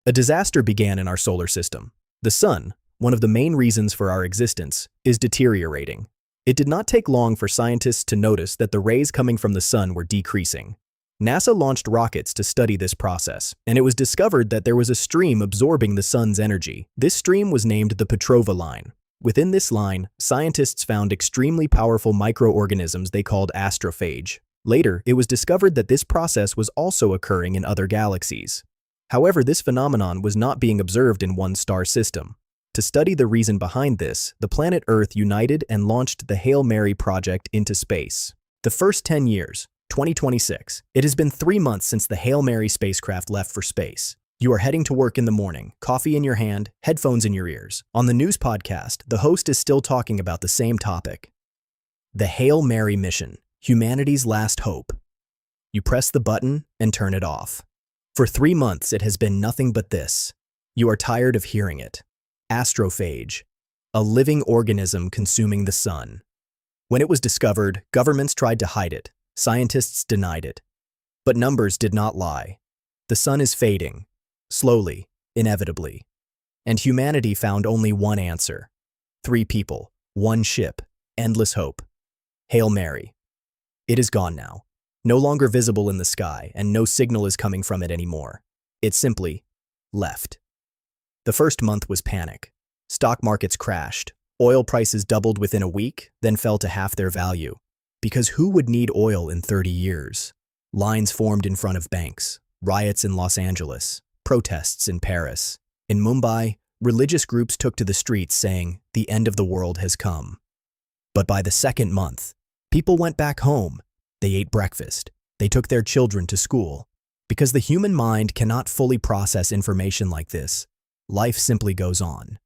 A disaster began in our solar system. The sun, one of the main reasons for our existence, is deteriorating. It did not take long for scientists to notice that the rays coming from the sun were decreasing. NASA launched rockets to study this process, and it was discovered that there was a stream absorbing the sun's energy. This stream was named the Petrova line. Within this line, scientists found extremely powerful microorganisms they called astrophage. Later, it was discovered that this process was also occurring in other galaxies. However, this phenomenon was not being observed in one star system. To study the reason behind this, the planet Earth united and launched the Hail Mary project into space. The first 10 years, 2026, it has been 3 months since the Hail Mary spacecraft left for space. You are heading to work in the morning, coffee in your hand, headphones in your ears. On the news podcast, the host is still talking about the same topic. The Hail Mary mission, humanity's last hope. You press the button and turn it off. For 3 months, it has been nothing but this. You are tired of hearing it. Astrophage, a living organism consuming the sun. When it was discovered, governments tried to hide it. Scientists denied it. But numbers did not lie. The sun is fading, slowly, inevitably. And humanity found only one answer. 3 people, 1 ship, endless hope. Hail Mary. It is gone now. No longer visible in the sky, and no signal is coming from it anymore. It simply left. The first month was panic. Stock markets crashed. Oil prices doubled within a week, then fell to half their value. Because who would need oil in 30 years? Lines formed in front of banks, riots in Los Angeles, protests in Paris. In Mumbai, religious groups took to the streets saying, "The end of the world has come." But by the second month, people went back home. They ate breakfast. They took their children to school. Because the human mind cannot fully process information like this, life simply goes on.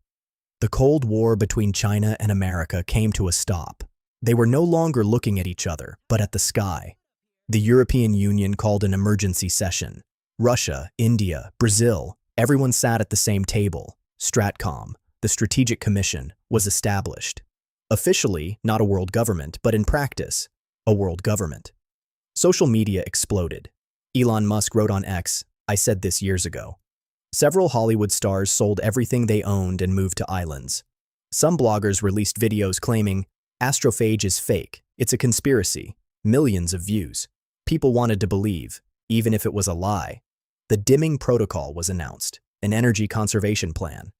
The Cold War between China and America came to a stop. They were no longer looking at each other, but at the sky. The European Union called an emergency session. Russia, India, Brazil, everyone sat at the same table. Stratcom, the Strategic Commission, was established. Officially, not a world government, but in practice, a world government. Social media exploded. Elon Musk wrote on X, "I said this years ago." Several Hollywood stars sold everything they owned and moved to islands. Some bloggers released videos claiming, "Astrophage is fake, it's a conspiracy." Millions of views. People wanted to believe, even if it was a lie. The dimming protocol was announced, an energy conservation plan.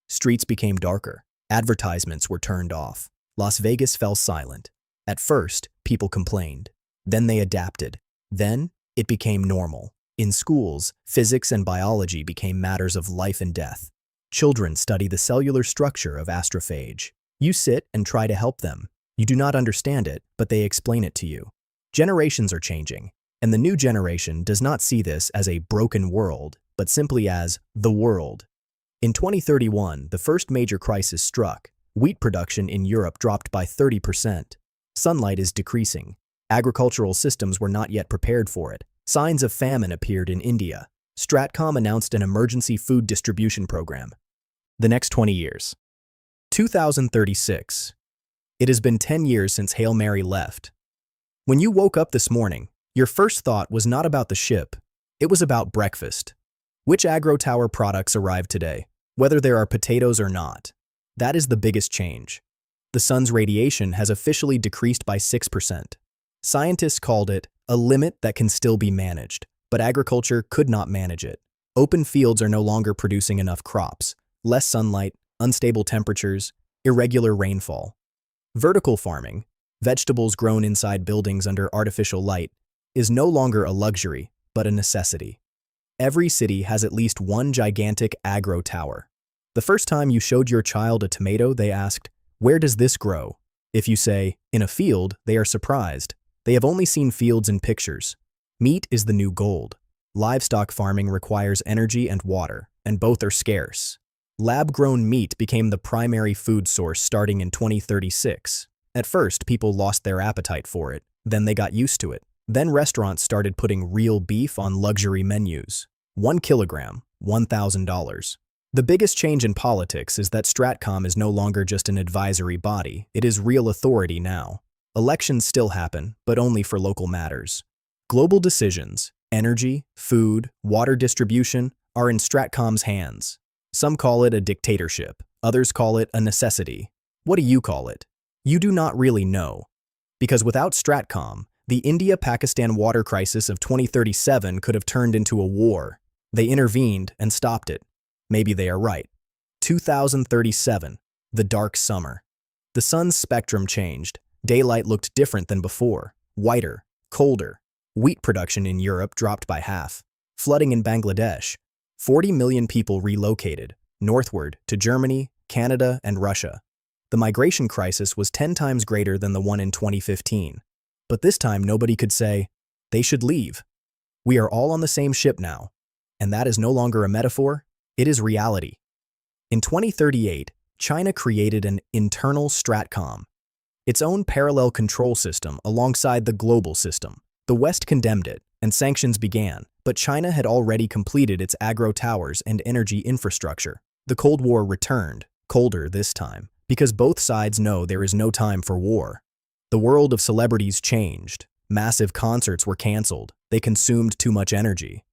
Streets became darker. Advertisements were turned off. Las Vegas fell silent. At first, people complained. Then they adapted. Then, it became normal. In schools, physics and biology became matters of life and death. Children study the cellular structure of astrophage. You sit and try to help them. You do not understand it, but they explain it to you. Generations are changing, and the new generation does not see this as a broken world, but simply as the world. In 2031, the first major crisis struck. Wheat production in Europe dropped by 30%. Sunlight is decreasing. Agricultural systems were not yet prepared for it. Signs of famine appeared in India. Stratcom announced an emergency food distribution program. The next 20 years. 2036. It has been 10 years since Hail Mary left. When you woke up this morning, your first thought was not about the ship. It was about breakfast. Which agro-tower products arrived today, whether there are potatoes or not? That is the biggest change. The sun's radiation has officially decreased by 6%. Scientists called it a limit that can still be managed, but agriculture could not manage it. Open fields are no longer producing enough crops. Less sunlight, unstable temperatures, irregular rainfall. Vertical farming, vegetables grown inside buildings under artificial light, is no longer a luxury, but a necessity. Every city has at least one gigantic agro-tower. The first time you showed your child a tomato, they asked, "Where does this grow?" If you say, "In a field," they are surprised. They have only seen fields in pictures. Meat is the new gold. Livestock farming requires energy and water, and both are scarce. Lab-grown meat became the primary food source starting in 2036. At first, people lost their appetite for it. Then they got used to it. Then restaurants started putting real beef on luxury menus. 1 kilogram, $1,000. The biggest change in politics is that Stratcom is no longer just an advisory body, it is real authority now. Elections still happen, but only for local matters. Global decisions, energy, food, water distribution, are in Stratcom's hands. Some call it a dictatorship, others call it a necessity. What do you call it? You do not really know. Because without Stratcom, the India-Pakistan water crisis of 2037 could have turned into a war. They intervened and stopped it. Maybe they are right. 2037, the dark summer. The sun's spectrum changed. Daylight looked different than before, whiter, colder. Wheat production in Europe dropped by half. Flooding in Bangladesh. 40 million people relocated, northward to Germany, Canada, and Russia. The migration crisis was 10 times greater than the one in 2015. But this time nobody could say, they should leave. We are all on the same ship now. And that is no longer a metaphor, it is reality. In 2038, China created an internal Stratcom, its own parallel control system alongside the global system. The West condemned it, and sanctions began, but China had already completed its agro-towers and energy infrastructure. The Cold War returned, colder this time, because both sides know there is no time for war. The world of celebrities changed. Massive concerts were canceled. They consumed too much energy.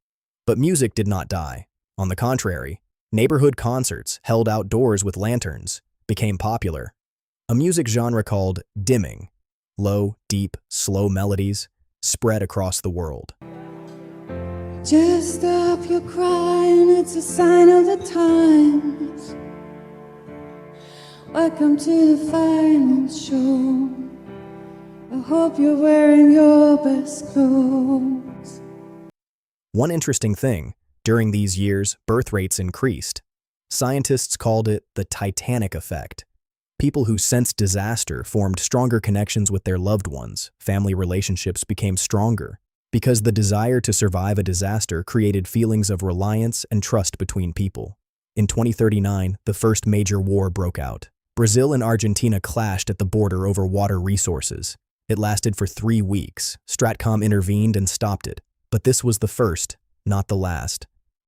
But music did not die. On the contrary, neighborhood concerts, held outdoors with lanterns, became popular. A music genre called dimming, low, deep, slow melodies, spread across the world. Just stop your crying, it's a sign of the times. Welcome to the final show. I hope you're wearing your best clothes. One interesting thing, during these years, birth rates increased. Scientists called it the Titanic effect. People who sensed disaster formed stronger connections with their loved ones. Family relationships became stronger, because the desire to survive a disaster created feelings of reliance and trust between people. In 2039, the first major war broke out. Brazil and Argentina clashed at the border over water resources. It lasted for 3 weeks. Stratcom intervened and stopped it. But this was the first, not the last.